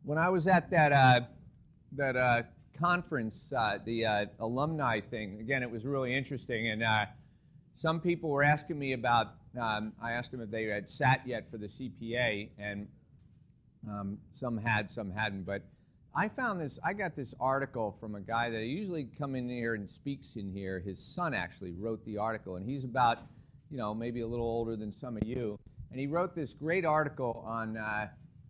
When I was at that conference, the alumni thing, again, it was really interesting, and some people were asking me about, I asked them if they had sat yet for the CPA, and some had, some hadn't, but I got this article from a guy that usually come in here and speaks in here. His son actually wrote the article, and he's about, maybe a little older than some of you, and he wrote this great article on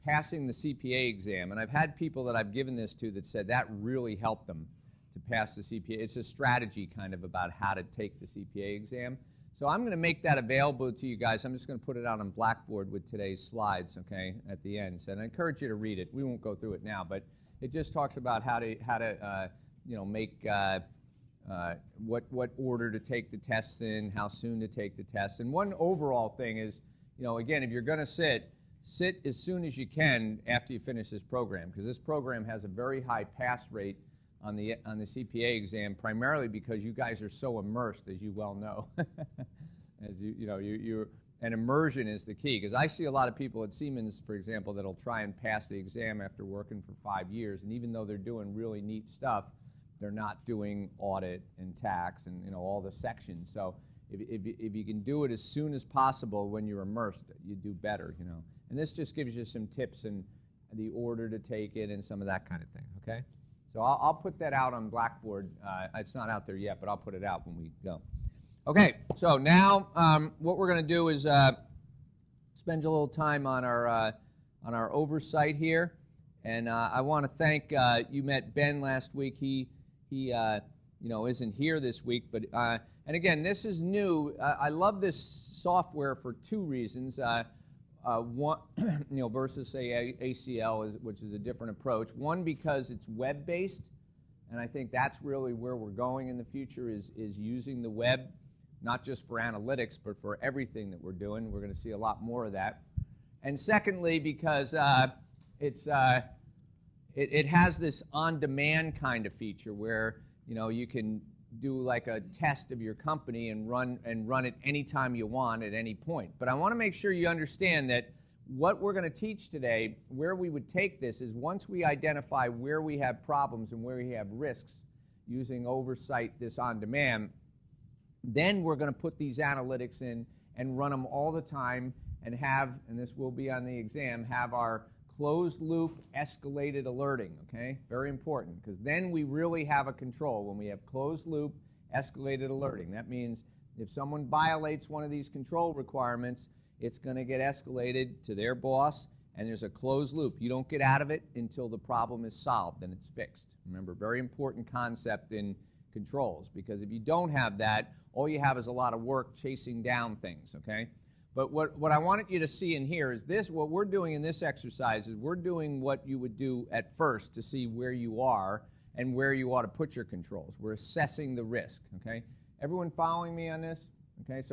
passing the CPA exam, and I've had people that I've given this to that said that really helped them to pass the CPA. It's a strategy kind of about how to take the CPA exam. So I'm going to make that available to you guys. I'm just going to put it out on Blackboard with today's slides, okay, at the end. So I encourage you to read it. We won't go through it now, but it just talks about how to make what order to take the tests in, how soon to take the tests. And one overall thing is, again, if you're going to sit as soon as you can after you finish this program, because this program has a very high pass rate on the CPA exam, primarily because you guys are so immersed, as you well know. And immersion is the key, because I see a lot of people at Siemens, for example, that'll try and pass the exam after working for 5 years, and even though they're doing really neat stuff, they're not doing audit and tax and all the sections. So if you can do it as soon as possible when you're immersed, you do better. And this just gives you some tips and the order to take it and some of that kind of thing. Okay. So I'll put that out on Blackboard. It's not out there yet, but I'll put it out when we go. Okay, so now what we're going to do is spend a little time on our oversight here, and I want to thank you met Ben last week. He isn't here this week, but and again, this is new. I love this software for two reasons. One, versus say ACL, which is a different approach. One, because it's web-based, and I think that's really where we're going in the future is using the web, not just for analytics, but for everything that we're doing. We're going to see a lot more of that. And secondly, because it has this on-demand kind of feature where you can do like a test of your company and run it anytime you want at any point. But I want to make sure you understand that what we're going to teach today, where we would take this, is once we identify where we have problems and where we have risks using Oversight, this on-demand, then we're going to put these analytics in and run them all the time and have, and this will be on the exam, have our closed-loop escalated alerting, okay? Very important, because then we really have a control when we have closed-loop escalated alerting. That means if someone violates one of these control requirements, it's going to get escalated to their boss, and there's a closed loop. You don't get out of it until the problem is solved and it's fixed. Remember, very important concept in controls, because if you don't have that, all you have is a lot of work chasing down things, okay? But what I wanted you to see in here is this, what we're doing in this exercise is we're doing what you would do at first to see where you are and where you ought to put your controls. We're assessing the risk, okay? Everyone following me on this? Okay,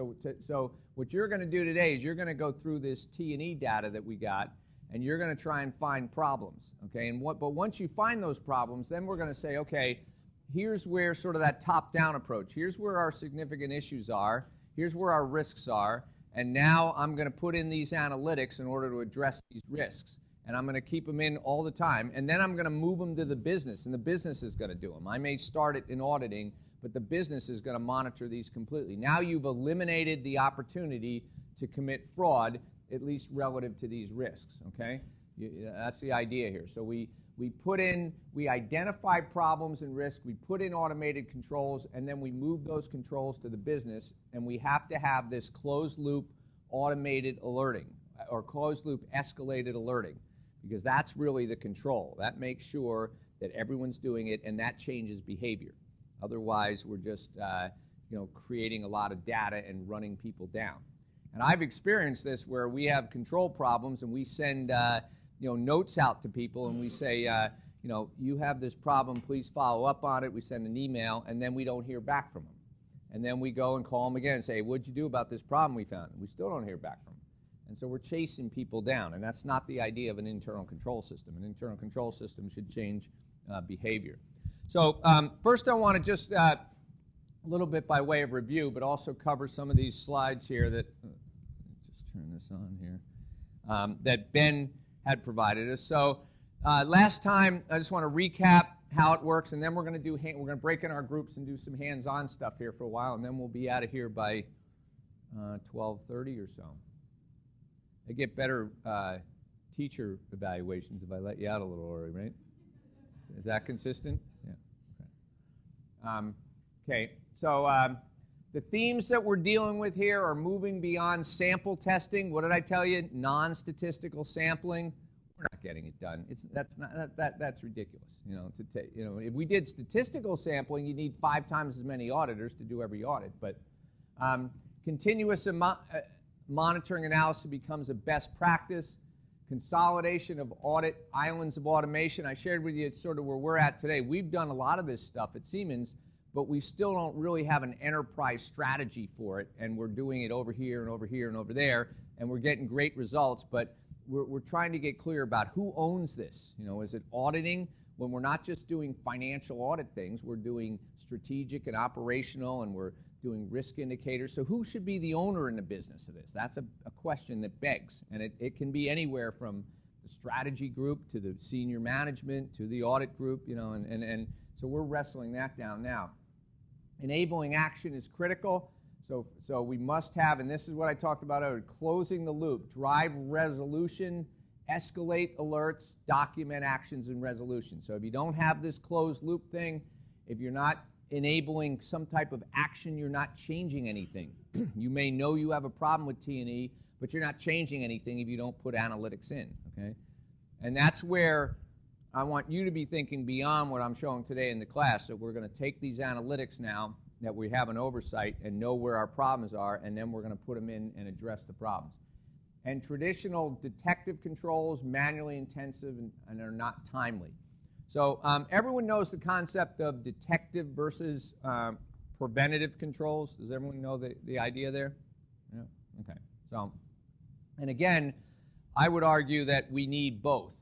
so what you're going to do today is you're going to go through this T&E data that we got, and you're going to try and find problems, okay? But once you find those problems, then we're going to say, okay, here's where sort of that top-down approach, here's where our significant issues are, here's where our risks are, and now I'm going to put in these analytics in order to address these risks. And I'm going to keep them in all the time, and then I'm going to move them to the business, and the business is going to do them. I may start it in auditing, but the business is going to monitor these completely. Now you've eliminated the opportunity to commit fraud, at least relative to these risks, okay? That's the idea here. So we identify problems and risks, we put in automated controls, and then we move those controls to the business, and we have to have this closed-loop automated alerting, or closed-loop escalated alerting, because that's really the control. That makes sure that everyone's doing it, and that changes behavior. Otherwise, we're just creating a lot of data and running people down. And I've experienced this where we have control problems, and we send notes out to people, and we say, you have this problem, please follow up on it. We send an email, and then we don't hear back from them. And then we go and call them again and say, what'd you do about this problem we found? And we still don't hear back from them. And so we're chasing people down, and that's not the idea of an internal control system. An internal control system should change behavior. So first I want to just a little bit by way of review, but also cover some of these slides here that, just turn this on here, that Ben had provided us. So Last time, I just want to recap how it works, and then we're going to break in our groups and do some hands-on stuff here for a while, and then we'll be out of here by 12:30 or so. I get better teacher evaluations if I let you out a little early, right? Is that consistent? Yeah. Okay. So the themes that we're dealing with here are moving beyond sample testing. What did I tell you? Non-statistical sampling. We're not getting it done. That's ridiculous. If we did statistical sampling, you need 5 times as many auditors to do every audit. But continuous monitoring analysis becomes a best practice. Consolidation of audit islands of automation. I shared with you sort of where we're at today. We've done a lot of this stuff at Siemens, but we still don't really have an enterprise strategy for it, and we're doing it over here and over here and over there, and we're getting great results, but we're trying to get clear about who owns this. Is it auditing? When we're not just doing financial audit things, we're doing strategic and operational, and we're doing risk indicators. So who should be the owner in the business of this? That's a question that begs, and it can be anywhere from the strategy group to the senior management to the audit group, and so we're wrestling that down now. Enabling action is critical. So we must have, and this is what I talked about earlier, closing the loop, drive resolution, escalate alerts, document actions and resolution. So if you don't have this closed loop thing, if you're not enabling some type of action, you're not changing anything. You may know you have a problem with T&E, but you're not changing anything if you don't put analytics in, okay? And that's where I want you to be thinking beyond what I'm showing today in the class. So we're going to take these analytics now that we have an oversight and know where our problems are, and then we're going to put them in and address the problems. And traditional detective controls, manually intensive, and are not timely. So everyone knows the concept of detective versus preventative controls. Does everyone know the idea there? Yeah? Okay. So, and again, I would argue that we need both,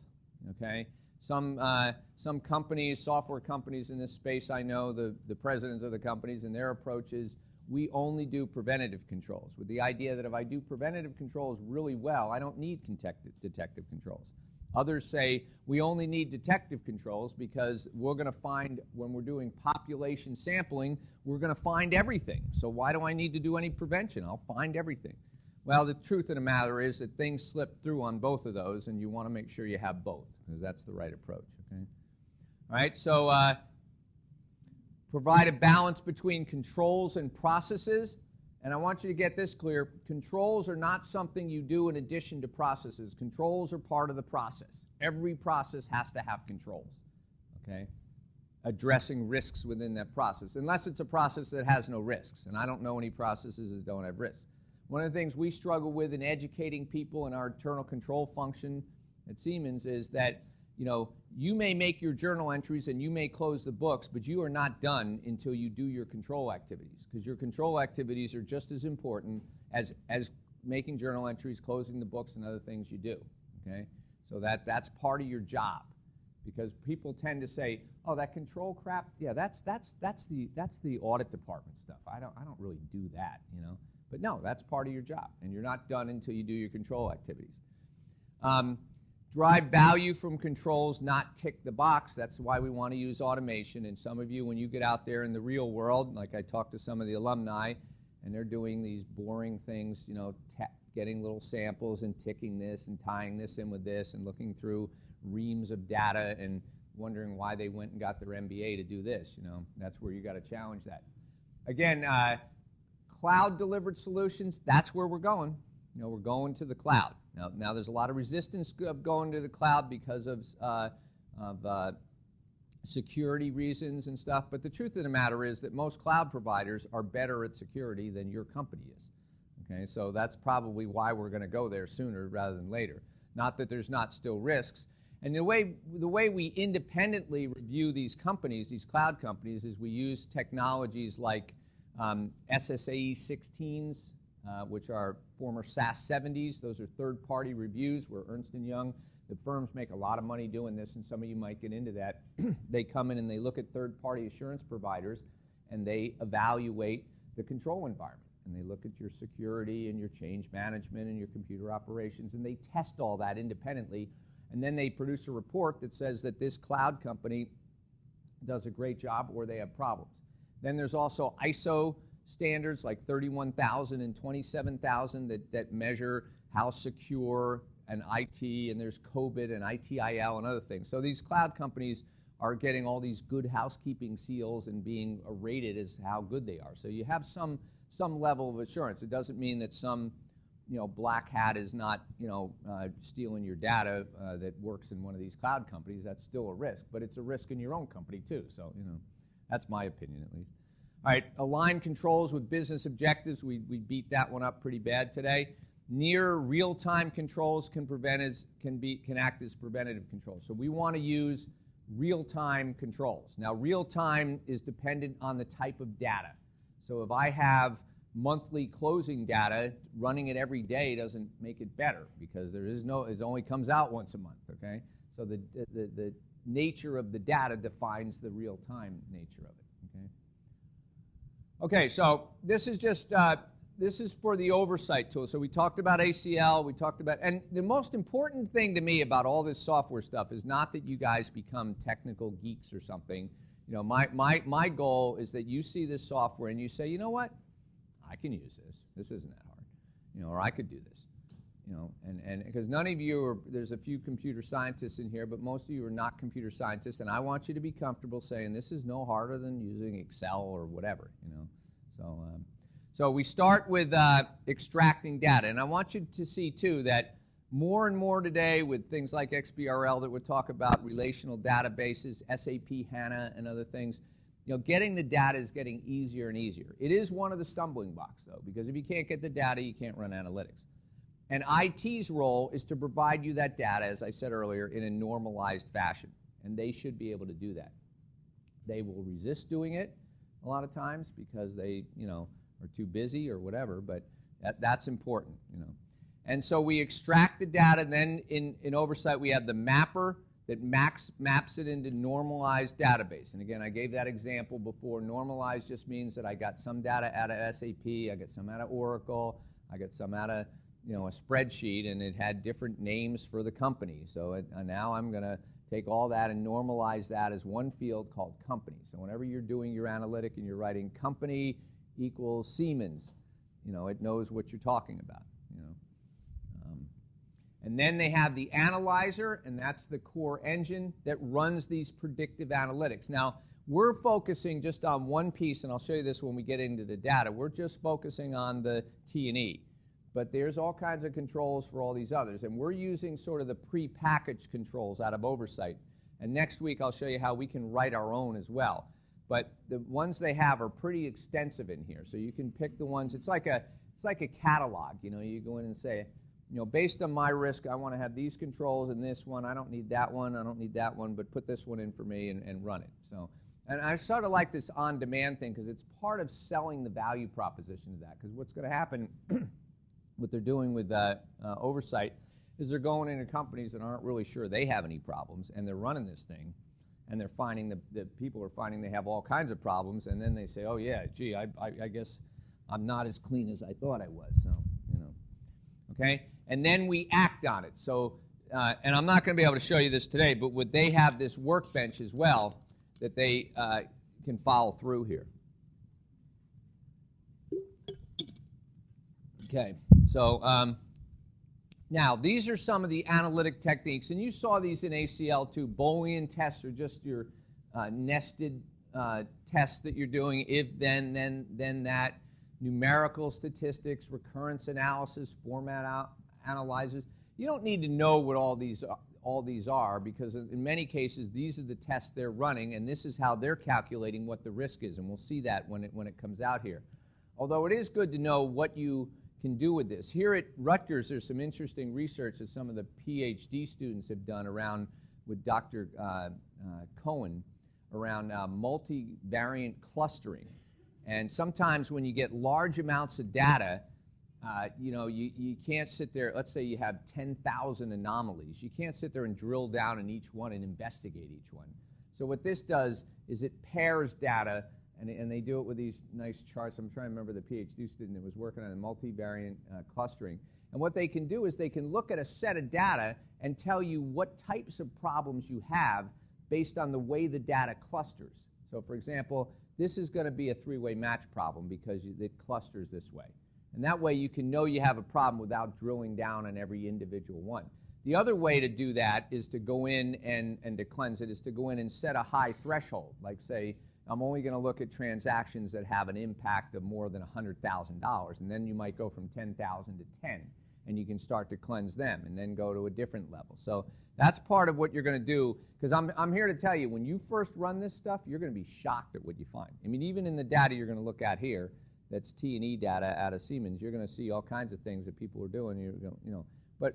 okay? Some companies, software companies in this space, I know the presidents of the companies, and their approach is we only do preventative controls, with the idea that if I do preventative controls really well, I don't need detective controls. Others say we only need detective controls because we're going to find, when we're doing population sampling, we're going to find everything. So why do I need to do any prevention? I'll find everything. Well, the truth of the matter is that things slip through on both of those, and you want to make sure you have both, because that's the right approach, okay? All right, so provide a balance between controls and processes. And I want you to get this clear. Controls are not something you do in addition to processes. Controls are part of the process. Every process has to have controls, okay? Addressing risks within that process, unless it's a process that has no risks. And I don't know any processes that don't have risks. One of the things we struggle with in educating people in our internal control function at Siemens is that, you may make your journal entries and you may close the books, but you are not done until you do your control activities, because your control activities are just as important as making journal entries, closing the books, and other things you do, okay? So that's part of your job, because people tend to say, oh, that control crap, yeah, that's the audit department stuff. I don't really do that, But no, that's part of your job, and you're not done until you do your control activities. Drive value from controls, not tick the box. That's why we want to use automation. And some of you, when you get out there in the real world, like I talked to some of the alumni, and they're doing these boring things, getting little samples and ticking this and tying this in with this and looking through reams of data and wondering why they went and got their MBA to do this. That's where you got to challenge that. Again, cloud-delivered solutions, that's where we're going. We're going to the cloud. Now there's a lot of resistance of going to the cloud because of security reasons and stuff, but the truth of the matter is that most cloud providers are better at security than your company is. Okay, so that's probably why we're going to go there sooner rather than later. Not that there's not still risks. And the way we independently review these companies, these cloud companies, is we use technologies like SSAE 16s, which are former SAS 70s. Those are third-party reviews where Ernst & Young, the firms make a lot of money doing this, and some of you might get into that. They come in and they look at third-party assurance providers, and they evaluate the control environment. And they look at your security and your change management and your computer operations, and they test all that independently. And then they produce a report that says that this cloud company does a great job or they have problems. Then there's also ISO standards like 31,000 and 27,000 that measure how secure an IT, and there's COBIT and ITIL and other things. So these cloud companies are getting all these good housekeeping seals and being rated as how good they are. So you have some level of assurance. It doesn't mean that some black hat is not stealing your data that works in one of these cloud companies. That's still a risk, but it's a risk in your own company too. So that's my opinion at least. All right, align controls with business objectives. We beat that one up pretty bad today. Near real-time controls can act as preventative controls. So we want to use real-time controls. Now, real-time is dependent on the type of data. So if I have monthly closing data, running it every day doesn't make it better because it only comes out once a month, okay? So the nature of the data defines the real-time nature of it, okay? Okay, so this is just, this is for the oversight tool. So we talked about ACL, we talked about, and the most important thing to me about all this software stuff is not that you guys become technical geeks or something. My goal is that you see this software and you say, you know what? I can use this. This isn't that hard, or I could do this, and because none of you are, there's a few computer scientists in here, but most of you are not computer scientists, and I want you to be comfortable saying this is no harder than using Excel or whatever, So we start with extracting data, and I want you to see too that more and more today with things like XBRL that we'll talk about, relational databases, SAP HANA, and other things. Getting the data is getting easier and easier. It is one of the stumbling blocks, though, because if you can't get the data, you can't run analytics. And IT's role is to provide you that data, as I said earlier, in a normalized fashion, and they should be able to do that. They will resist doing it a lot of times because they, are too busy or whatever, but that's important, And so we extract the data, and then in Oversight we have the mapper that maps it into normalized database. And again, I gave that example before. Normalized just means that I got some data out of SAP, I got some out of Oracle, I got some out of a spreadsheet, and it had different names for the company. So now I'm going to take all that and normalize that as one field called company. So whenever you're doing your analytic and you're writing company equals Siemens, it knows what you're talking about. And then they have the analyzer, and that's the core engine that runs these predictive analytics. Now, we're focusing just on one piece, and I'll show you this when we get into the data. We're just focusing on the T&E. But there's all kinds of controls for all these others, and we're using sort of the pre-packaged controls out of Oversight. And next week, I'll show you how we can write our own as well. But the ones they have are pretty extensive in here, so you can pick the ones. It's like a catalog. You go in and say, based on my risk, I want to have these controls and this one. I don't need that one. I don't need that one, but put this one in for me and run it. So, and I sort of like this on-demand thing because it's part of selling the value proposition of that. Because what's going to happen, what they're doing with Oversight, is they're going into companies that aren't really sure they have any problems, and they're running this thing, and they're finding that people are finding they have all kinds of problems, and then they say, oh yeah, gee, I guess I'm not as clean as I thought I was. So, okay. And then we act on it. So, and I'm not going to be able to show you this today, but would they have this workbench as well that they can follow through here? Okay. So now these are some of the analytic techniques, and you saw these in ACL too. Boolean tests are just your nested tests that you're doing. If then that. Numerical statistics, recurrence analysis, format analyzers. You don't need to know what all these are because in many cases these are the tests they're running, and this is how they're calculating what the risk is, and we'll see that when it comes out here. Although it is good to know what you can do with this. Here at Rutgers, there's some interesting research that some of the PhD students have done around with Dr. Cohen around multivariate clustering. And sometimes when you get large amounts of data, you can't sit there. Let's say you have 10,000 anomalies. You can't sit there and drill down in each one and investigate each one. So what this does is it pairs data, and they do it with these nice charts. I'm trying to remember the PhD student that was working on multivariate clustering. And what they can do is they can look at a set of data and tell you what types of problems you have based on the way the data clusters. So for example, this is going to be a three-way match problem because it clusters this way. And that way you can know you have a problem without drilling down on every individual one. The other way to do that is to go in and to cleanse it is to go in and set a high threshold. Like say, I'm only going to look at transactions that have an impact of more than $100,000. And then you might go from 10,000 to 10. And you can start to cleanse them and then go to a different level. So that's part of what you're going to do, because I'm here to tell you, when you first run this stuff, you're going to be shocked at what you find. I mean, even in the data you're going to look at here, that's T&E data out of Siemens, you're going to see all kinds of things that people are doing.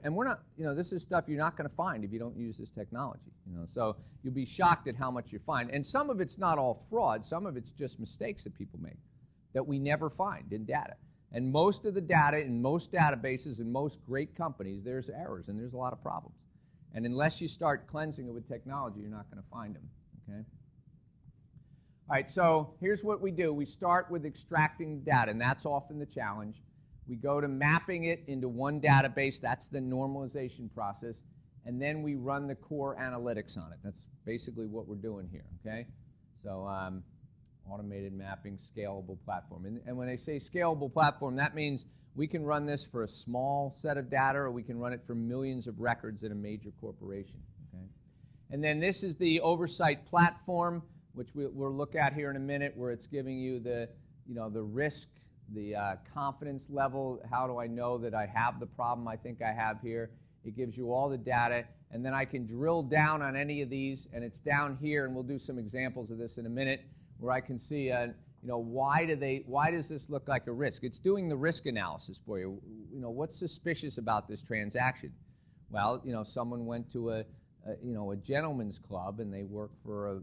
And we're not, this is stuff you're not going to find if you don't use this technology. So you'll be shocked at how much you find. And some of it's not all fraud. Some of it's just mistakes that people make that we never find in data. And most of the data in most databases in most great companies, there's errors and there's a lot of problems. And unless you start cleansing it with technology, you're not going to find them. Okay? All right, so here's what we do. We start with extracting data, and that's often the challenge. We go to mapping it into one database. That's the normalization process. And then we run the core analytics on it. That's basically what we're doing here. Okay? So automated mapping, scalable platform. And when they say scalable platform, that means we can run this for a small set of data, or we can run it for millions of records in a major corporation. Okay? And then this is the Oversight platform, which we'll look at here in a minute, where it's giving you the risk, the confidence level. How do I know that I have the problem I think I have here? It gives you all the data, and then I can drill down on any of these, and it's down here, and we'll do some examples of this in a minute, where I can see, why does this look like a risk? It's doing the risk analysis for you. What's suspicious about this transaction? Well, someone went to a gentleman's club and they work for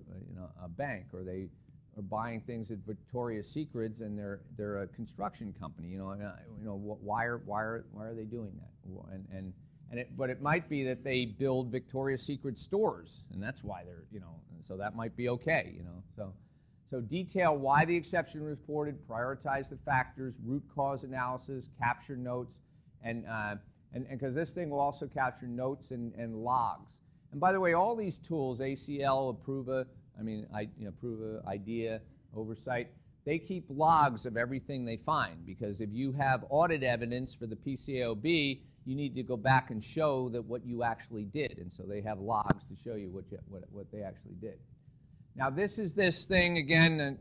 a bank, or they are buying things at Victoria's Secrets and they're a construction company. Why are they doing that? But it might be that they build Victoria's Secret stores, and that's why they're so that might be okay. So detail why the exception was reported, prioritize the factors, root cause analysis, capture notes, and because this thing will also capture notes and logs. And by the way, all these tools, ACL, Approva, IDEA, Oversight, they keep logs of everything they find, because if you have audit evidence for the PCAOB, you need to go back and show that what you actually did, and so they have logs to show you what they actually did. Now this is this thing again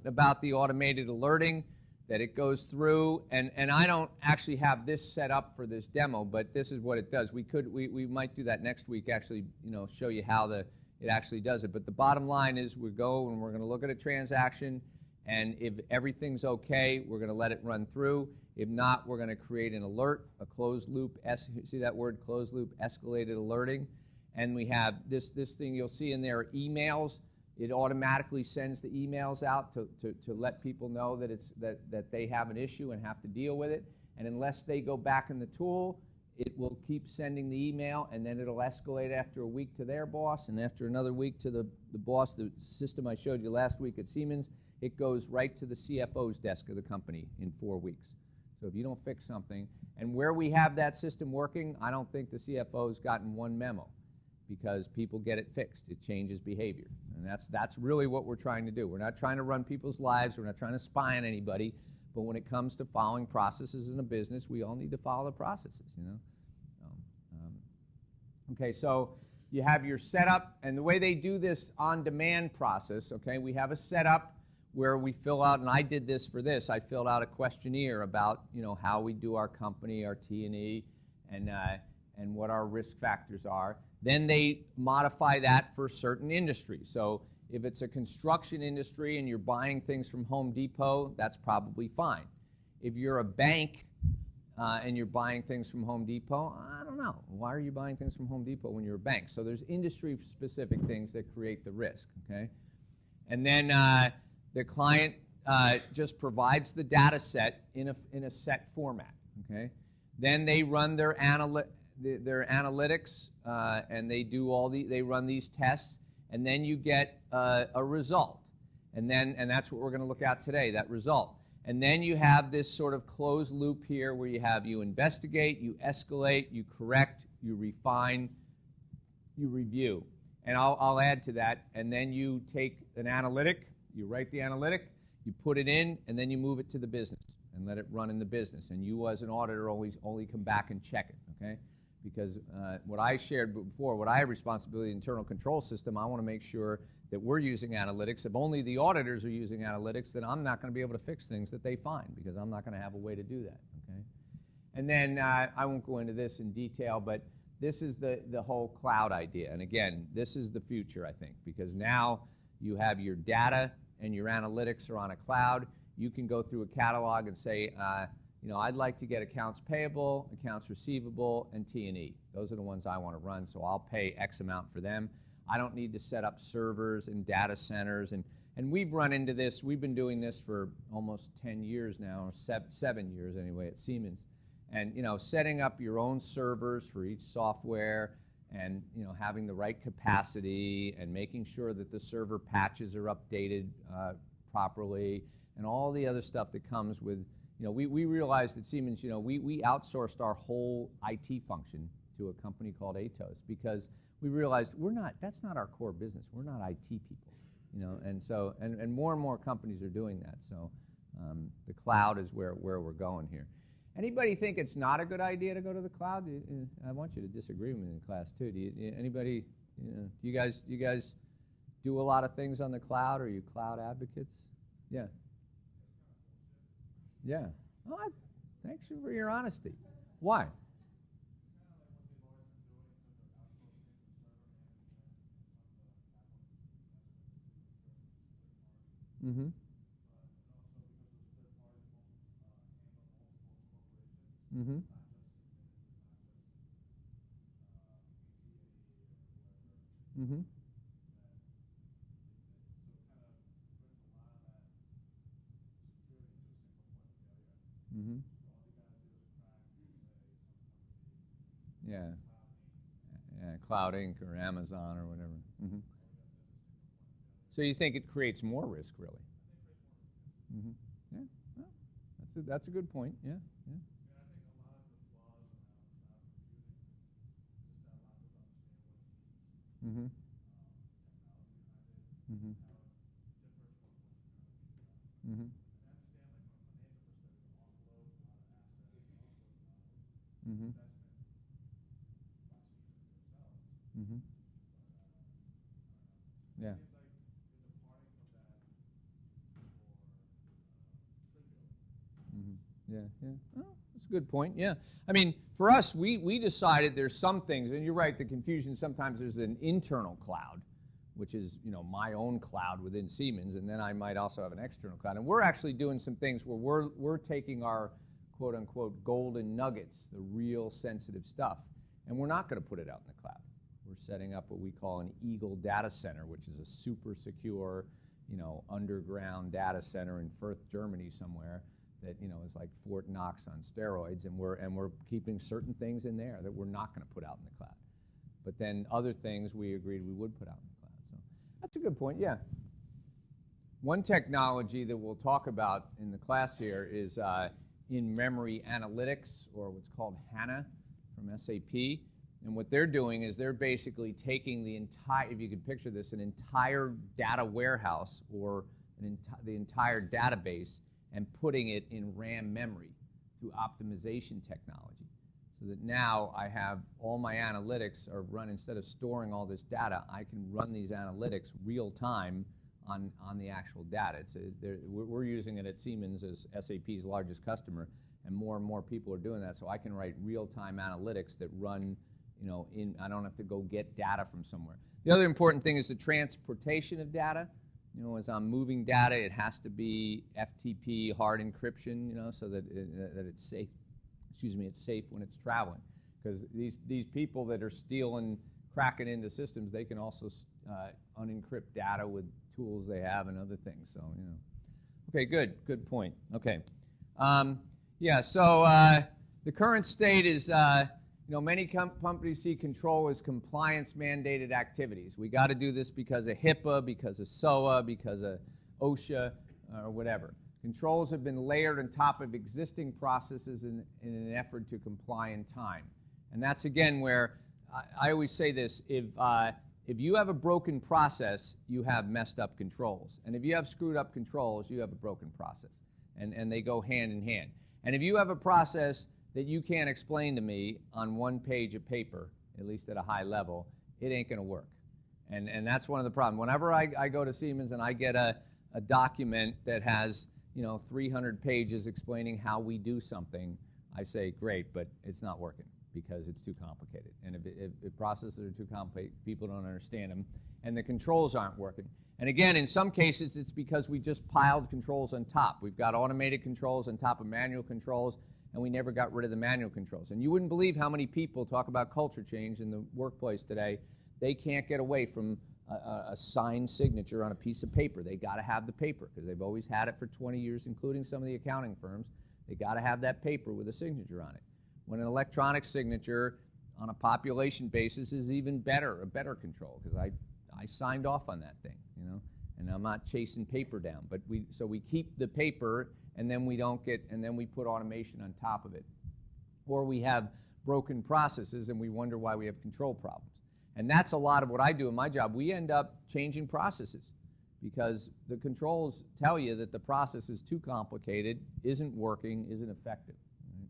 about the automated alerting that it goes through, and I don't actually have this set up for this demo, but this is what it does. We might do that next week, actually, show you how it actually does it. But the bottom line is we go and we're going to look at a transaction, and if everything's okay, we're going to let it run through. If not, we're going to create an alert, a closed loop. See that word, closed loop, escalated alerting, and we have this thing you'll see in there, emails. It automatically sends the emails out to let people know that they have an issue and have to deal with it. And unless they go back in the tool, it will keep sending the email, and then it'll escalate after a week to their boss, and after another week to the boss. The system I showed you last week at Siemens, it goes right to the CFO's desk of the company in 4 weeks. So if you don't fix something, and where we have that system working, I don't think the CFO's gotten one memo, because people get it fixed. It changes behavior. And that's really what we're trying to do. We're not trying to run people's lives. We're not trying to spy on anybody. But when it comes to following processes in a business, we all need to follow the processes, Okay, so you have your setup, and the way they do this on-demand process, okay, we have a setup where we fill out, and I did this for this. I filled out a questionnaire about, how we do our company, our T&E, and what our risk factors are. Then they modify that for certain industries. So if it's a construction industry and you're buying things from Home Depot, that's probably fine. If you're a bank and you're buying things from Home Depot, I don't know. Why are you buying things from Home Depot when you're a bank? So there's industry-specific things that create the risk, okay? And then the client just provides the data set in a set format, okay? Then they run their analytics, and they run these tests, and then you get a result, and that's what we're going to look at today, that result. And then you have this sort of closed loop here where you investigate, you escalate, you correct, you refine, you review. And I'll add to that. And then you take an analytic, you write the analytic, you put it in, and then you move it to the business and let it run in the business. And you as an auditor only come back and check it, okay? Because what I shared before, what I have responsibility in the internal control system, I want to make sure that we're using analytics. If only the auditors are using analytics, then I'm not going to be able to fix things that they find because I'm not going to have a way to do that, okay? And then I won't go into this in detail, but this is the whole cloud idea. And again, this is the future, I think, because now you have your data and your analytics are on a cloud. You can go through a catalog and say, I'd like to get accounts payable, accounts receivable, and T&E. Those are the ones I want to run, so I'll pay X amount for them. I don't need to set up servers and data centers. And we've run into this. We've been doing this for almost 10 years now, or 7 years anyway, at Siemens. And, setting up your own servers for each software and, having the right capacity and making sure that the server patches are updated properly and all the other stuff that comes with, we realized at Siemens, we outsourced our whole IT function to a company called Atos because we realized that's not our core business. We're not IT people, and so, and more companies are doing that. So the cloud is where we're going here. Anybody think it's not a good idea to go to the cloud? I want you to disagree with me in class too. Anybody, you guys do a lot of things on the cloud? Are you cloud advocates? Yeah. Yeah. Oh, thanks for your honesty. Why? Mm-hmm. Mm-hmm. Mm-hmm. Mm-hmm. Yeah. Yeah, Cloud Inc. or Amazon or whatever. Mm-hmm. So you think it creates more risk, really? Mm-hmm. Yeah. Well, that's a good point. Yeah. Yeah. Mm-hmm. Mm-hmm. Mm-hmm. Mm-hmm. Mm-hmm. Yeah. Mm-hmm. Yeah, yeah. Oh, that's a good point. Yeah. I mean, for us, we decided there's some things, and you're right, the confusion, sometimes there's an internal cloud, which is, my own cloud within Siemens, and then I might also have an external cloud. And we're actually doing some things where we're taking our quote-unquote golden nuggets, the real sensitive stuff, and we're not going to put it out in the cloud. We're setting up what we call an Eagle data center, which is a super secure, underground data center in Fürth, Germany somewhere that, is like Fort Knox on steroids, and we're keeping certain things in there that we're not going to put out in the cloud. But then other things we agreed we would put out in the cloud. So that's a good point, yeah. One technology that we'll talk about in the class here is in-memory analytics, or what's called HANA from SAP. And what they're doing is they're basically taking the entire, if you could picture this, an entire data warehouse or the entire database and putting it in RAM memory through optimization technology. So that now I have all my analytics are run, instead of storing all this data, I can run these analytics real time on the actual data. We're using it at Siemens as SAP's largest customer, and more people are doing that. So I can write real-time analytics that run, I don't have to go get data from somewhere. The other important thing is the transportation of data. As I'm moving data, it has to be FTP hard encryption, so that it's safe. It's safe when it's traveling, because these people that are stealing, cracking into systems, they can also unencrypt data with tools they have and other things. So okay, good point. Okay, yeah. So the current state is, many companies see control as compliance-mandated activities. We got to do this because of HIPAA, because of SOA, because of OSHA, or whatever. Controls have been layered on top of existing processes in an effort to comply in time. And that's, again, where I always say this, if you have a broken process, you have messed up controls. And if you have screwed up controls, you have a broken process. And they go hand in hand. And if you have a process that you can't explain to me on one page of paper, at least at a high level, it ain't going to work. And that's one of the problems. Whenever I go to Siemens and I get a document that has 300 pages explaining how we do something, I say, great, but it's not working because it's too complicated. And if processes are too complicated, people don't understand them, and the controls aren't working. And again, in some cases, it's because we just piled controls on top. We've got automated controls on top of manual controls, and we never got rid of the manual controls. And you wouldn't believe how many people talk about culture change in the workplace today. They can't get away from a signed signature on a piece of paper. They got to have the paper because they've always had it for 20 years, including some of the accounting firms. They got to have that paper with a signature on it. When an electronic signature on a population basis is even better, a better control, because I signed off on that thing, and I'm not chasing paper down. But so we keep the paper, and then we put automation on top of it. Or we have broken processes, and we wonder why we have control problems. And that's a lot of what I do in my job. We end up changing processes because the controls tell you that the process is too complicated, isn't working, isn't effective. Right?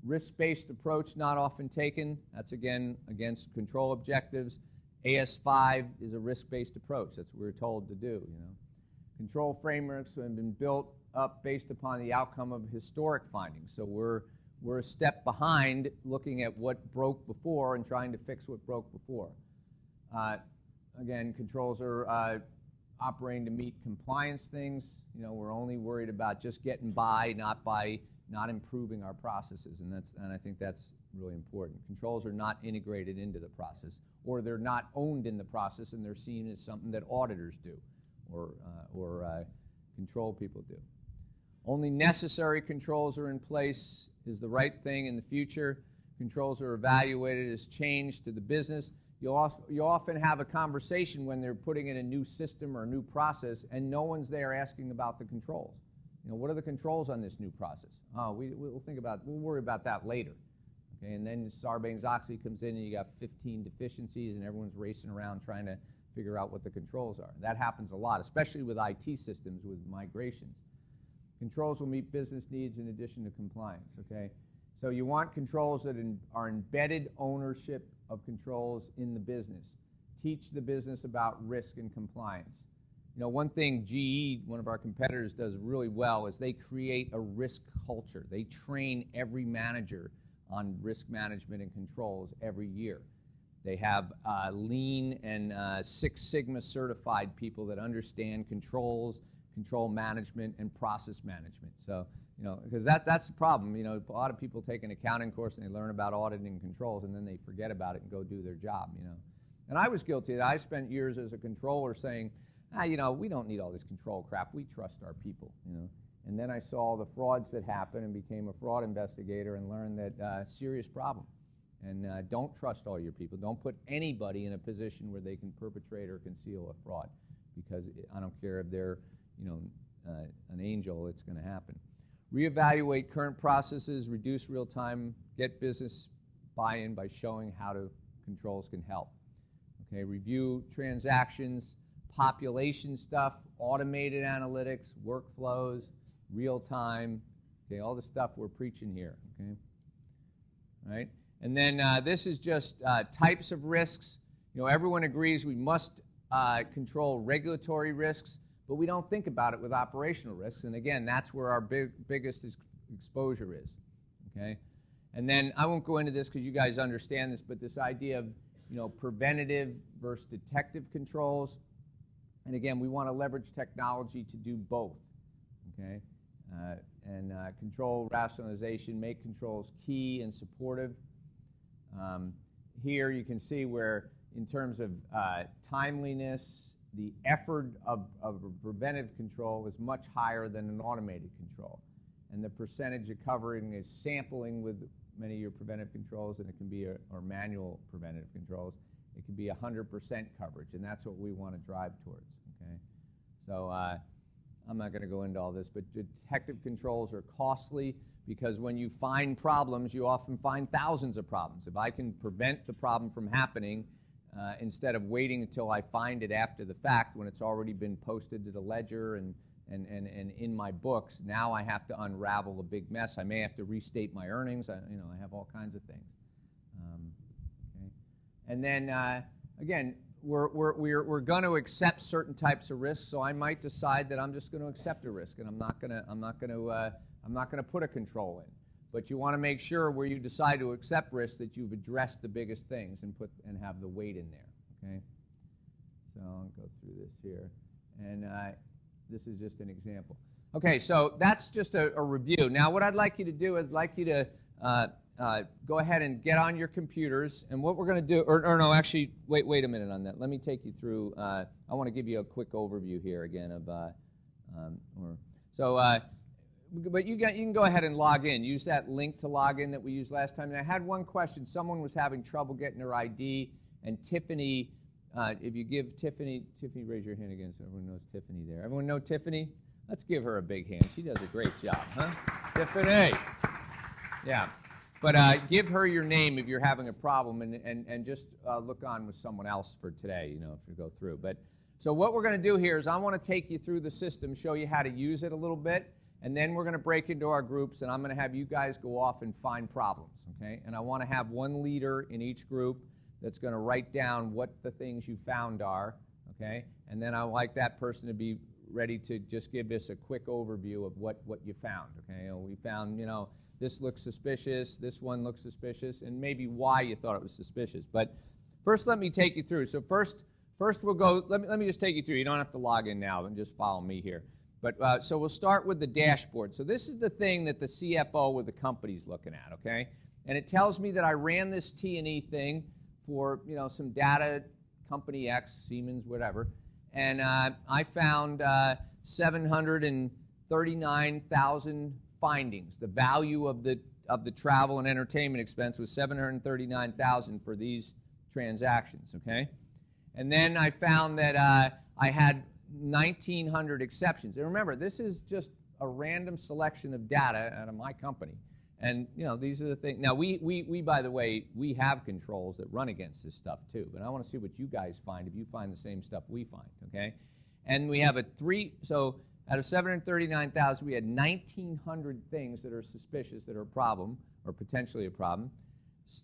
Risk-based approach not often taken. That's, again, against control objectives. AS5 is a risk-based approach. That's what we're told to do. Control frameworks have been built up based upon the outcome of historic findings. So we're a step behind looking at what broke before and trying to fix what broke before. Again, controls are operating to meet compliance things. We're only worried about just getting by, not improving our processes, and I think that's really important. Controls are not integrated into the process, or they're not owned in the process, and they're seen as something that auditors do, or control people do. Only necessary controls are in place is the right thing in the future. Controls are evaluated as change to the business. You often have a conversation when they're putting in a new system or a new process, and no one's there asking about the controls. What are the controls on this new process? Oh, we'll worry about that later. Okay, and then Sarbanes-Oxley comes in, and you got 15 deficiencies, and everyone's racing around trying to figure out what the controls are. That happens a lot, especially with IT systems, with migrations. Controls will meet business needs in addition to compliance, okay? So you want controls that are embedded ownership of controls in the business. Teach the business about risk and compliance. One thing GE, one of our competitors, does really well is they create a risk culture. They train every manager on risk management and controls every year. They have Lean and Six Sigma certified people that understand controls, control management, and process management. So, because that's the problem. A lot of people take an accounting course and they learn about auditing and controls, and then they forget about it and go do their job, And I was guilty of that. I spent years as a controller saying, we don't need all this control crap. We trust our people, And then I saw the frauds that happened and became a fraud investigator and learned that serious problem. And don't trust all your people. Don't put anybody in a position where they can perpetrate or conceal a fraud, because I don't care if they're an angel, it's going to happen. Reevaluate current processes, reduce real time, get business buy-in by showing how controls can help. Okay, review transactions, population stuff, automated analytics, workflows, real time, okay, all the stuff we're preaching here, okay? All right, and then this is just types of risks. Everyone agrees we must control regulatory risks, but we don't think about it with operational risks. And again, that's where our biggest exposure is, okay? And then I won't go into this because you guys understand this, but this idea of preventative versus detective controls. And again, we want to leverage technology to do both, okay? And control rationalization, make controls key and supportive. Here you can see where, in terms of timeliness, the effort of a preventive control is much higher than an automated control. And the percentage of covering is sampling with many of your preventive controls, and it can be, or manual preventive controls, it can be 100% coverage, and that's what we want to drive towards, okay? So I'm not going to go into all this, but detective controls are costly because when you find problems, you often find thousands of problems. If I can prevent the problem from happening instead of waiting until I find it after the fact when it's already been posted to the ledger and in my books, now I have to unravel a big mess. I may have to restate my earnings. I have all kinds of things. Okay. And then again, we're going to accept certain types of risks. So I might decide that I'm just going to accept a risk, and I'm not going to put a control in. But you want to make sure where you decide to accept risk that you've addressed the biggest things and have the weight in there. Okay. So I'll go through this here, and this is just an example. Okay, so that's just a review. Now, what I'd like you to do is go ahead and get on your computers, and what we're going to do, or no, actually, wait a minute on that. Let me take you through. I want to give you a quick overview here again of, but you can go ahead and log in. Use that link to log in that we used last time. And I had one question. Someone was having trouble getting their ID, and Tiffany. If you give Tiffany, raise your hand again so everyone knows Tiffany there. Everyone know Tiffany? Let's give her a big hand. She does a great job, huh? Tiffany. Yeah. But give her your name if you're having a problem, and just look on with someone else for today, if you go through. But so what we're going to do here is I want to take you through the system, show you how to use it a little bit, and then we're going to break into our groups, and I'm going to have you guys go off and find problems, okay? And I want to have one leader in each group that's going to write down what the things you found are, okay? And then I'd like that person to be ready to just give us a quick overview of what you found, okay? We found, this looks suspicious, this one looks suspicious, and maybe why you thought it was suspicious. But first, let me take you through. So first we'll go, let me just take you through. You don't have to log in now, and just follow me here. But so we'll start with the dashboard. So this is the thing that the CFO with the company's looking at, okay? And it tells me that I ran this T&E thing for, some data, company X, Siemens, whatever, and I found 739,000 findings. The value of the travel and entertainment expense was 739,000 for these transactions, okay? And then I found that I had 1,900 exceptions. And remember, this is just a random selection of data out of my company. And, these are the things. Now, we by the way, we have controls that run against this stuff, too. But I want to see what you guys find if you find the same stuff we find, okay? And we have so out of 739,000, we had 1,900 things that are suspicious, that are a problem, or potentially a problem.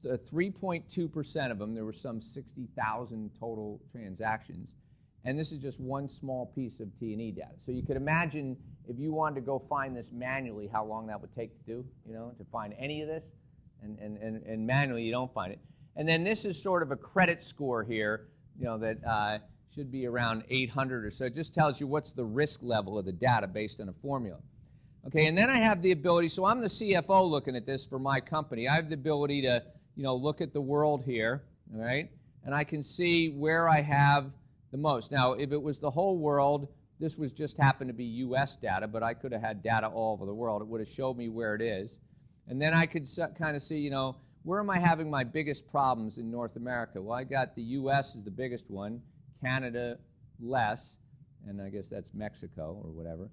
3.2% of them, there were some 60,000 total transactions. And this is just one small piece of T&E data. So you could imagine if you wanted to go find this manually, how long that would take to do, to find any of this. And manually, you don't find it. And then this is sort of a credit score here, that should be around 800 or so. It just tells you what's the risk level of the data based on a formula. Okay, and then I have the ability, so I'm the CFO looking at this for my company. I have the ability to, look at the world here, all right? And I can see where I have the most. Now, if it was the whole world, this was just happened to be U.S. data, but I could have had data all over the world. It would have showed me where it is. And then I could kind of see, where am I having my biggest problems in North America? Well, I got the U.S. is the biggest one, Canada less, and I guess that's Mexico or whatever.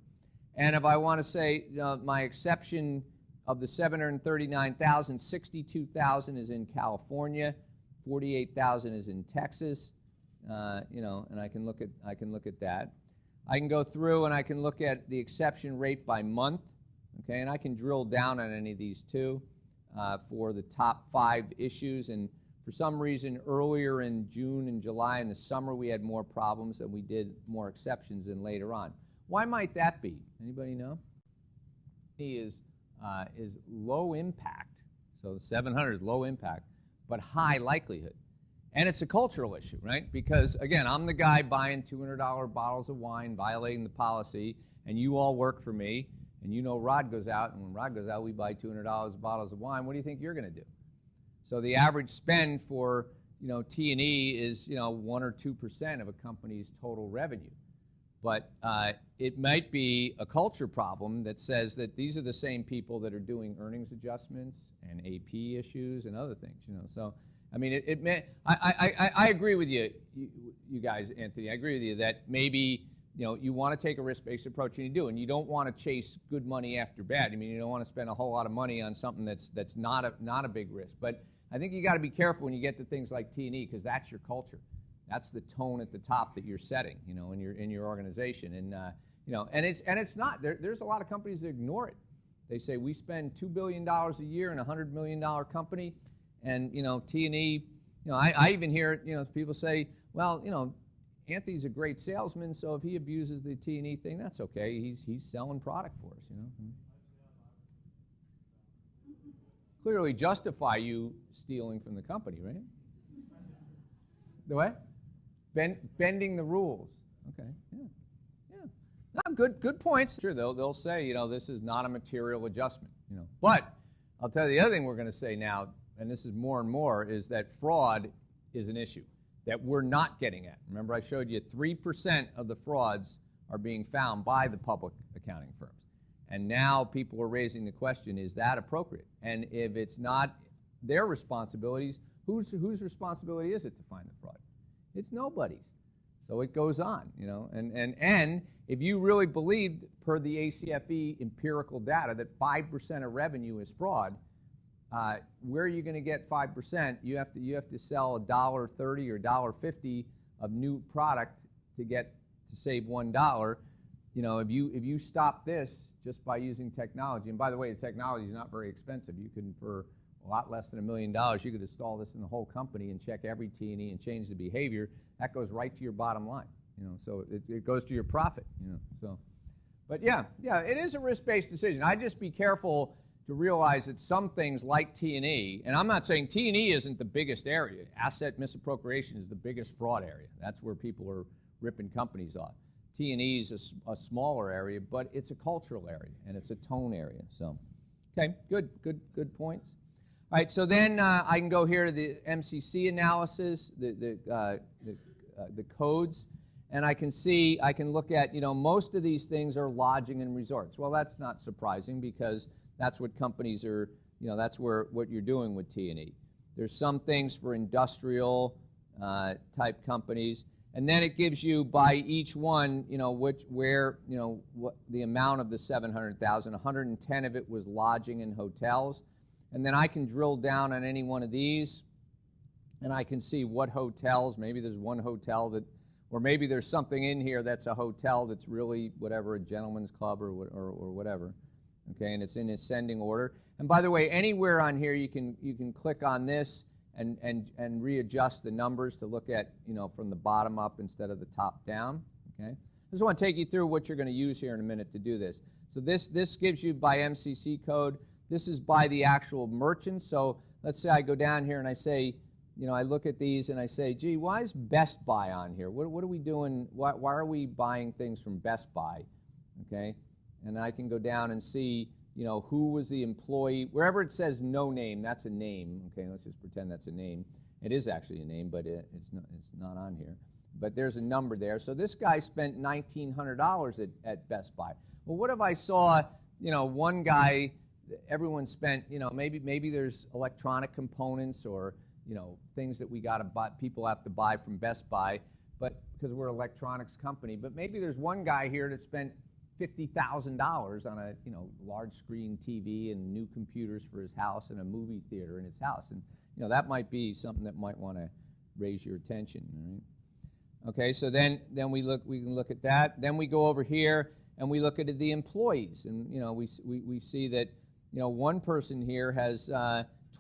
And if I want to say my exception of the 739,000, 62,000 is in California, 48,000 is in Texas. And I can look at that. I can go through and I can look at the exception rate by month, okay, and I can drill down on any of these too for the top 5 issues. And for some reason, earlier in June and July in the summer, we had more problems and we did more exceptions than later on. Why might that be? Anybody know? Is low impact. So 700 is low impact, but high likelihood. And it's a cultural issue, right? Because, again, I'm the guy buying $200 bottles of wine, violating the policy, and you all work for me, and Rod goes out, and when Rod goes out, we buy $200 bottles of wine. What do you think you're going to do? So the average spend for, T&E is, 1 or 2% of a company's total revenue. But it might be a culture problem that says that these are the same people that are doing earnings adjustments and AP issues and other things, So, I mean, I agree with you guys, Anthony. I agree with you that maybe you want to take a risk-based approach, and you do, and you don't want to chase good money after bad. I mean, you don't want to spend a whole lot of money on something that's not a big risk. But I think you got to be careful when you get to things like T&E, because that's your culture. That's the tone at the top that you're setting, in your organization. And and it's not. There's a lot of companies that ignore it. They say we spend $2 billion a year in a $100 million company, and T&E. I even hear people say, well, Anthony's a great salesman, so if he abuses the T&E thing, that's okay. He's selling product for us, Clearly justify you stealing from the company, right? The what? Bending the rules. Okay, yeah. No, good points. Sure, they'll say, this is not a material adjustment, But I'll tell you the other thing we're going to say now, and this is more and more, is that fraud is an issue that we're not getting at. Remember, I showed you 3% of the frauds are being found by the public accounting firms. And now people are raising the question, is that appropriate? And if it's not their responsibilities, whose responsibility is it to find the fraud? It's nobody's. So it goes on, And if you really believed, per the ACFE empirical data, that 5% of revenue is fraud, where are you going to get 5%? You have to sell $1.30 or $1.50 of new product to save $1. If you stop this just by using technology, and by the way, the technology is not very expensive. You can, for a lot less than $1 million, you could install this in the whole company and check every T&E and change the behavior. That goes right to your bottom line. So it goes to your profit. But yeah, it is a risk-based decision. I'd just be careful to realize that some things like T&E, and I'm not saying T&E isn't the biggest area. Asset misappropriation is the biggest fraud area. That's where people are ripping companies off. T&E is a smaller area, but it's a cultural area, and it's a tone area. So, okay, good points. All right, so then I can go here to the MCC analysis, the codes, and I can look at, most of these things are lodging and resorts. Well, that's not surprising, because that's what companies are, that's what you're doing with T&E. There's some things for industrial type companies, and then it gives you by each one, what the amount of the 700,000. 110 of it was lodging and hotels, and then I can drill down on any one of these, and I can see what hotels. Maybe there's one hotel that, or maybe there's something in here that's a hotel that's really whatever, a gentleman's club or whatever. Okay, and it's in ascending order. And by the way, anywhere on here you can click on this and readjust the numbers to look at, from the bottom up instead of the top down. Okay, I just want to take you through what you're going to use here in a minute to do this. So this gives you by MCC code. This is by the actual merchant. So let's say I go down here and I say, I look at these and I say, gee, why is Best Buy on here? What are we doing? Why are we buying things from Best Buy? Okay. And I can go down and see, who was the employee. Wherever it says no name, that's a name. Okay, let's just pretend that's a name. It is actually a name, but it's not on here. But there's a number there. So this guy spent $1,900 at Best Buy. Well, what if I saw, one guy, everyone spent, maybe there's electronic components or, things that we got to buy, people have to buy from Best Buy, but because we're an electronics company. But maybe there's one guy here that spent $50,000 on a large screen TV and new computers for his house and a movie theater in his house, and that might be something that might want to raise your attention. Right? Okay, so then we can look at that. Then we go over here and we look at the employees, and we see that one person here has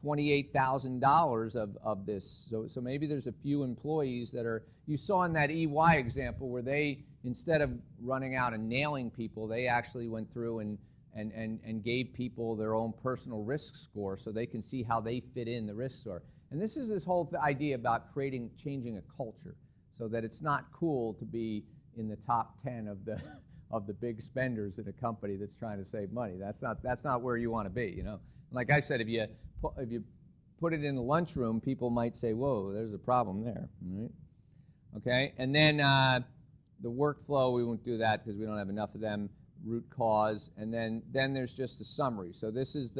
$28,000 of this. So maybe there's a few employees that are. You saw in that EY example where they, instead of running out and nailing people, they actually went through and gave people their own personal risk score so they can see how they fit in the risk score. And this is this whole idea about changing a culture so that it's not cool to be in the top 10 of the big spenders in a company that's trying to save money. That's not where you want to be. Like I said, if you put it in the lunchroom, people might say, "Whoa, there's a problem there." Right? Okay, and then the workflow, we won't do that because we don't have enough of them. Root cause, and then there's just a summary. So this is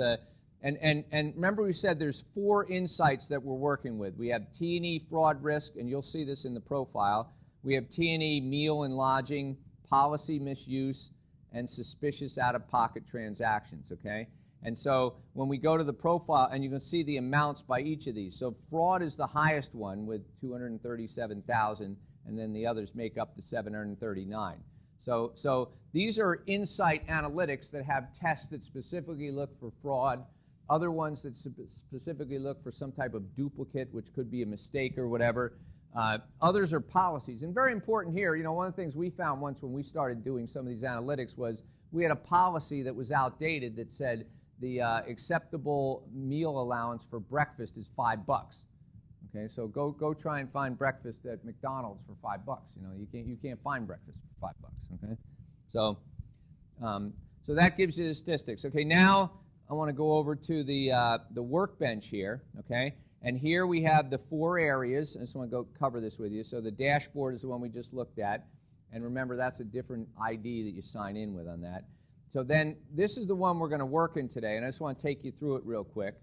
and remember we said there's 4 insights that we're working with. We have T&E fraud risk, and you'll see this in the profile. We have T&E meal and lodging, policy misuse, and suspicious out-of-pocket transactions, okay? And so when we go to the profile, and you can see the amounts by each of these. So fraud is the highest one with 237,000, and then the others make up the 739. So these are insight analytics that have tests that specifically look for fraud, other ones that specifically look for some type of duplicate, which could be a mistake or whatever. Others are policies. And very important here, you know, one of the things we found once when we started doing some of these analytics was we had a policy that was outdated that said the acceptable meal allowance for breakfast is $5. Okay, so go try and find breakfast at McDonald's for $5. You know, you can't find breakfast for $5. Okay, so that gives you the statistics. Okay, now I want to go over to the workbench here. Okay, and here we have the 4 areas. I just want to go cover this with you. So the dashboard is the one we just looked at, and remember that's a different ID that you sign in with on that. So then this is the one we're going to work in today, and I just want to take you through it real quick.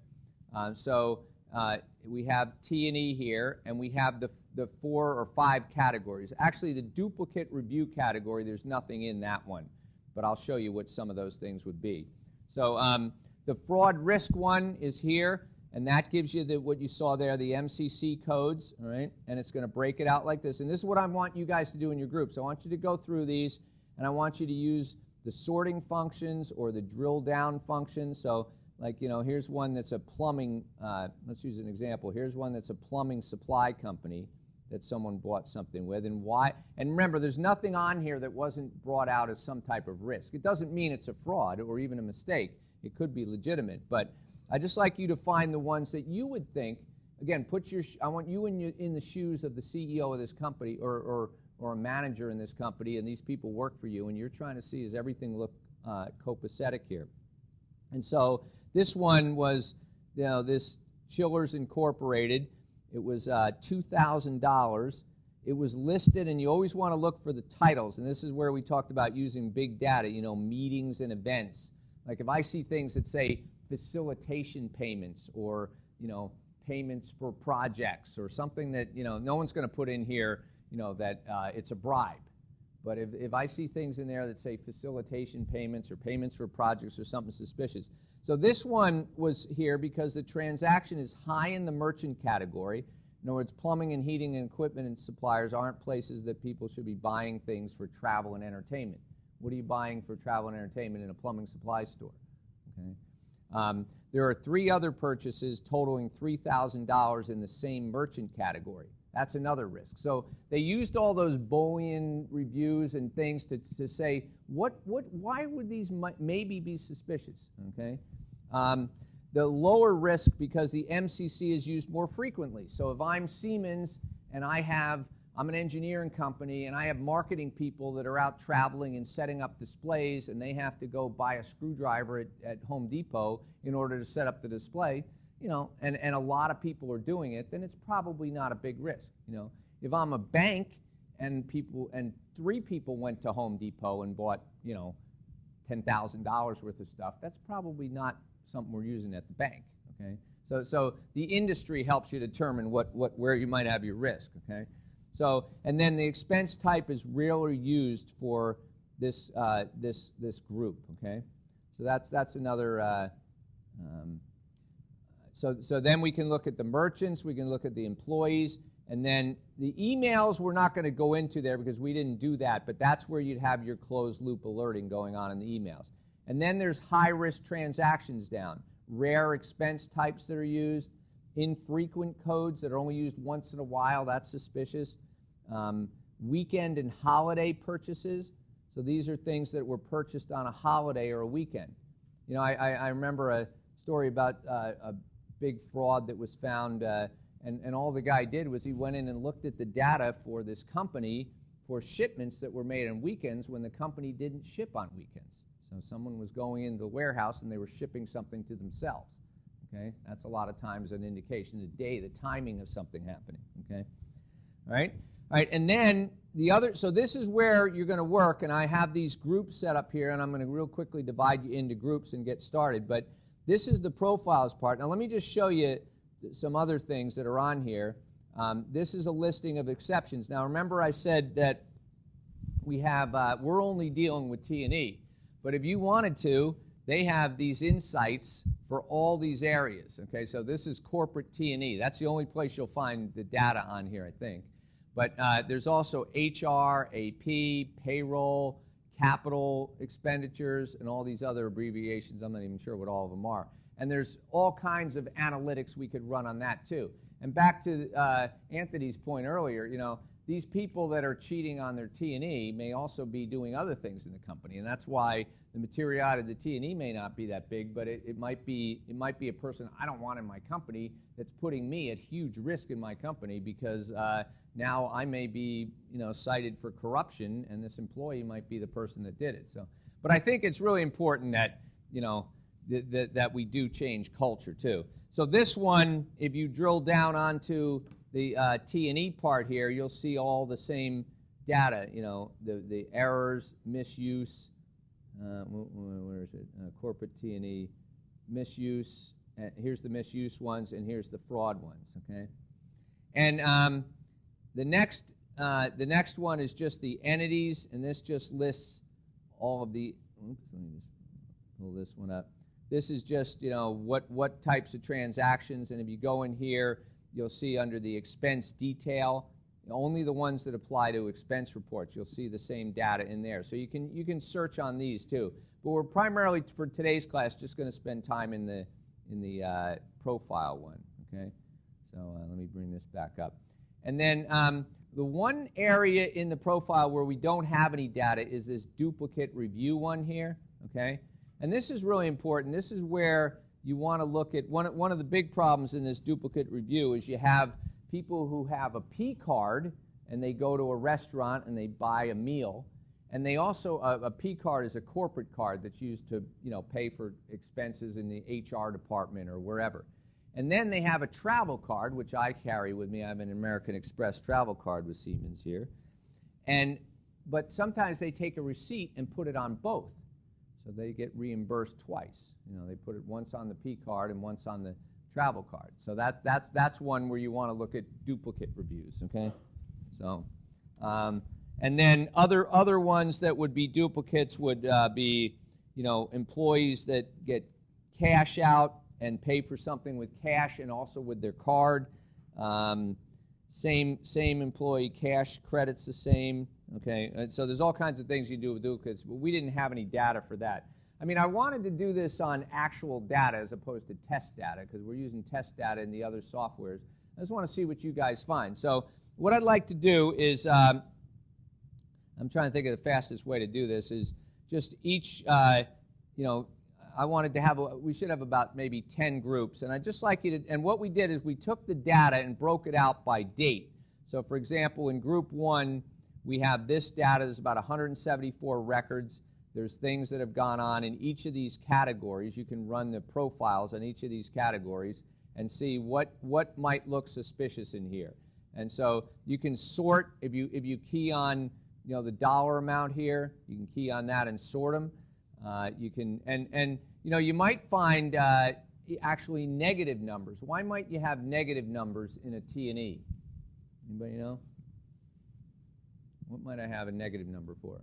We have T&E here, and we have the 4 or 5 categories. Actually, the duplicate review category, there's nothing in that one, but I'll show you what some of those things would be. So the fraud risk one is here, and that gives you what you saw there, the MCC codes, all right? And it's going to break it out like this. And this is what I want you guys to do in your groups. I want you to go through these, and I want you to use the sorting functions or the drill down functions. So, like, you know, here's one that's a plumbing, let's use an example. Here's one that's a plumbing supply company that someone bought something with, and why. And remember, there's nothing on here that wasn't brought out as some type of risk. It doesn't mean it's a fraud or even a mistake. It could be legitimate, but I just like you to find the ones that you would think, again, I want you in the shoes of the CEO of this company or a manager in this company, and these people work for you, and you're trying to see, does everything look copacetic here? And so this one was, you know, this Chillers Incorporated. It was $2,000. It was listed, and you always want to look for the titles, and this is where we talked about using big data, you know, meetings and events. Like if I see things that say facilitation payments or, you know, payments for projects or something that, you know, no one's going to put in here, you know, that it's a bribe. But if I see things in there that say facilitation payments or payments for projects or something suspicious. So this one was here because the transaction is high in the merchant category. In other words, plumbing and heating and equipment and suppliers aren't places that people should be buying things for travel and entertainment. What are you buying for travel and entertainment in a plumbing supply store? Okay. There are 3 other purchases totaling $3,000 in the same merchant category. That's another risk. So they used all those Boolean reviews and things to say, why would these maybe be suspicious? Okay. The lower risk because the MCC is used more frequently. So if I'm Siemens and I'm an engineering company and I have marketing people that are out traveling and setting up displays and they have to go buy a screwdriver at Home Depot in order to set up the display, you know, and a lot of people are doing it, then it's probably not a big risk. You know, if I'm a bank and 3 people went to Home Depot and bought, you know, $10,000 worth of stuff, that's probably not something we're using at the bank. Okay, so the industry helps you determine where you might have your risk. Okay. So, and then the expense type is rarely used for this group. Okay, so that's another. So then we can look at the merchants, we can look at the employees, and then the emails we're not going to go into there because we didn't do that, but that's where you'd have your closed loop alerting going on in the emails. And then there's high risk transactions down, rare expense types that are used, infrequent codes that are only used once in a while, that's suspicious. Weekend and holiday purchases, so these are things that were purchased on a holiday or a weekend. You know, I remember a story about a big fraud that was found, and all the guy did was he went in and looked at the data for this company for shipments that were made on weekends when the company didn't ship on weekends. So someone was going into the warehouse and they were shipping something to themselves. Okay, that's a lot of times an indication of the day, the timing of something happening. Okay, all right, and then the other. So this is where you're going to work, and I have these groups set up here, and I'm going to real quickly divide you into groups and get started. But this is the profiles part. Now let me just show you some other things that are on here. This is a listing of exceptions. Now remember I said that we're only dealing with T&E. But if you wanted to, they have these insights for all these areas. Okay, so this is corporate T&E. That's the only place you'll find the data on here, I think. But there's also HR, AP, payroll, capital expenditures, and all these other abbreviations. I'm not even sure what all of them are. And there's all kinds of analytics we could run on that too. And back to Anthony's point earlier, you know, these people that are cheating on their T&E may also be doing other things in the company, and that's why the materiality of the T&E may not be that big, but it might be a person I don't want in my company that's putting me at huge risk in my company because now I may be, you know, cited for corruption, and this employee might be the person that did it. So, but I think it's really important that, you know, that we do change culture too. So this one, if you drill down onto the T&E part here, you'll see all the same data, you know, the errors, misuse, where is it? Corporate T&E, misuse, here's the misuse ones, and here's the fraud ones, okay? And the next one is just the entities, and this just lists all of the, oops, let me just pull this one up. This is just, you know, what types of transactions, and if you go in here, you'll see under the expense detail, only the ones that apply to expense reports, you'll see the same data in there. So you can search on these too. But we're primarily, for today's class, just going to spend time in the profile one, okay? So let me bring this back up. And then the one area in the profile where we don't have any data is this duplicate review one here, okay? And this is really important. This is where you want to look at one of the big problems in this duplicate review is you have people who have a P card and they go to a restaurant and they buy a meal, and they also a P card is a corporate card that's used to, you know, pay for expenses in the HR department or wherever. And then they have a travel card, which I carry with me. I have an American Express travel card with Siemens here. But sometimes they take a receipt and put it on both. So they get reimbursed twice. You know, they put it once on the P card and once on the travel card. So that's one where you want to look at duplicate reviews, okay? So, and then other ones that would be duplicates would be, you know, employees that get cash out and pay for something with cash and also with their card. Same employee, cash credits the same. Okay, and so there's all kinds of things you do with duplicates, but we didn't have any data for that. I mean, I wanted to do this on actual data as opposed to test data because we're using test data in the other softwares. I just want to see what you guys find. So what I'd like to do is, I'm trying to think of the fastest way to do this, is just each, you know, I wanted to have, we should have about maybe 10 groups, and I'd just like you to, and what we did is we took the data and broke it out by date. So for example, in group 1, we have this data. There's about 174 records. There's things that have gone on in each of these categories. You can run the profiles on each of these categories and see what might look suspicious in here. And so you can sort, if you key on, you know, the dollar amount here, you can key on that and sort them. You can, and you know, you might find actually negative numbers. Why might you have negative numbers in a T&E? Anybody know? What might I have a negative number for?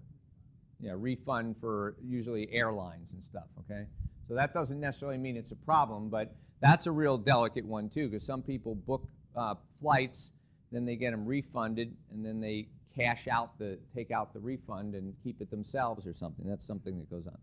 Yeah, refund for usually airlines and stuff, okay? So that doesn't necessarily mean it's a problem, but that's a real delicate one too, because some people book flights, then they get them refunded, and then they take out the refund and keep it themselves or something. That's something that goes on.